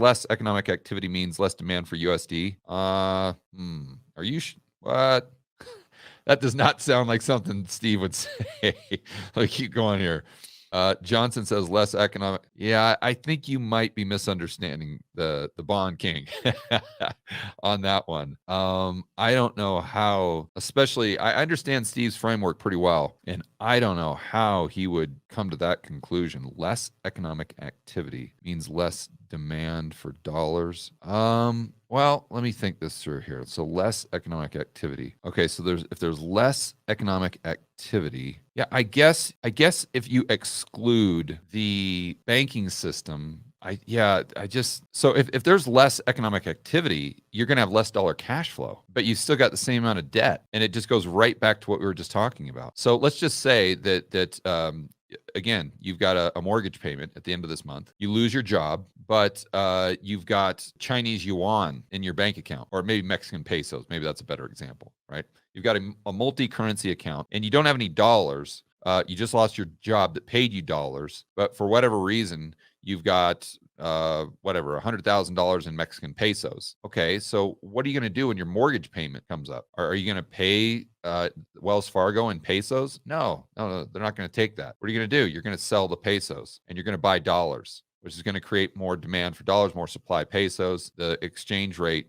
Less economic activity means less demand for USD. Are you what? That does not sound like something Steve would say. Like, keep going here. Johnson says less economic. Yeah, I think you might be misunderstanding the bond king on that one. I don't know how, especially I understand Steve's framework pretty well, and I don't know how he would come to that conclusion. Less economic activity means less demand for dollars. Well, let me think this through here. So less economic activity. Okay, so if there's less economic activity, yeah, I guess if you exclude the banking system, so if there's less economic activity, you're going to have less dollar cash flow, but you still got the same amount of debt, and it just goes right back to what we were just talking about. So let's just say that again, you've got a mortgage payment at the end of this month. You lose your job, but you've got Chinese yuan in your bank account, or maybe Mexican pesos. Maybe that's a better example, right? You've got a multi-currency account, and you don't have any dollars. You just lost your job that paid you dollars, but for whatever reason, you've got $100,000 in Mexican pesos. Okay, so what are you going to do when your mortgage payment comes up? Are you going to pay Wells Fargo in pesos? No, they're not going to take that. What are you going to do? You're going to sell the pesos, and you're going to buy dollars, which is going to create more demand for dollars, more supply pesos. The exchange rate,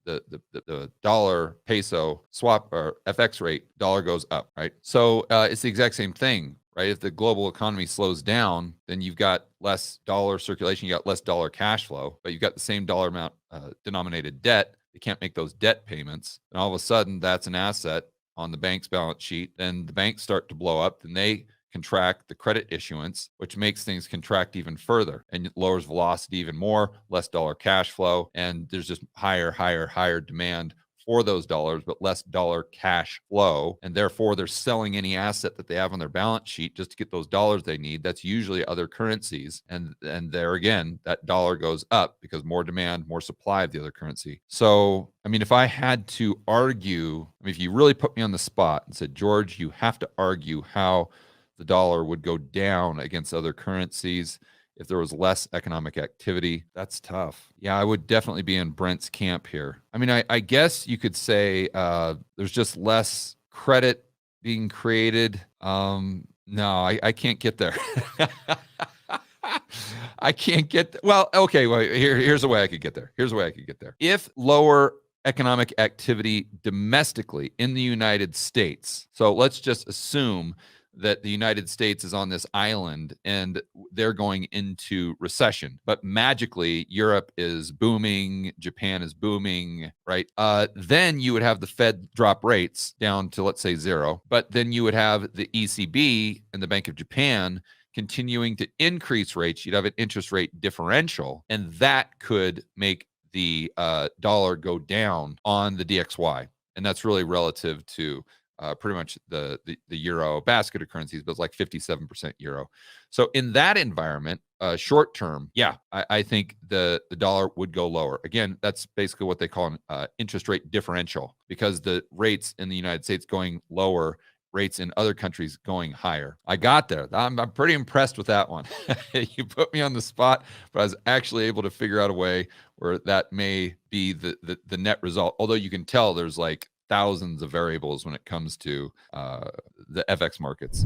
the dollar peso swap or FX rate, dollar goes up, right? So it's the exact same thing, right? If the global economy slows down, then you've got less dollar circulation, you got less dollar cash flow, but you've got the same dollar amount denominated debt. You can't make those debt payments. And all of a sudden, that's an asset on the bank's balance sheet. Then the banks start to blow up, then they contract the credit issuance, which makes things contract even further and lowers velocity even more, less dollar cash flow, and there's just higher demand for those dollars, but less dollar cash flow. And therefore, they're selling any asset that they have on their balance sheet just to get those dollars they need. That's usually other currencies. And there again, that dollar goes up because more demand, more supply of the other currency. So, I mean, if I had to argue, if you really put me on the spot and said, George, you have to argue how the dollar would go down against other currencies if there was less economic activity, that's tough. Yeah, I would definitely be in Brent's camp here. I mean, I guess you could say there's just less credit being created. No, I can't get there. I can't get well, okay, well, here's a way I could get there. If lower economic activity domestically in the United States, so let's just assume that the United States is on this island and they're going into recession, but magically Europe is booming, Japan is booming, right? Then you would have the Fed drop rates down to, let's say, 0, but then you would have the ECB and the Bank of Japan continuing to increase rates. You'd have an interest rate differential, and that could make the dollar go down on the DXY. And that's really relative to pretty much the euro basket of currencies, but it's like 57% euro. So in that environment, short term, yeah, I think the dollar would go lower. Again, that's basically what they call an interest rate differential, because the rates in the United States going lower, rates in other countries going higher. I got there. I'm pretty impressed with that one. You put me on the spot, but I was actually able to figure out a way where that may be the net result. Although you can tell there's like thousands of variables when it comes to the FX markets.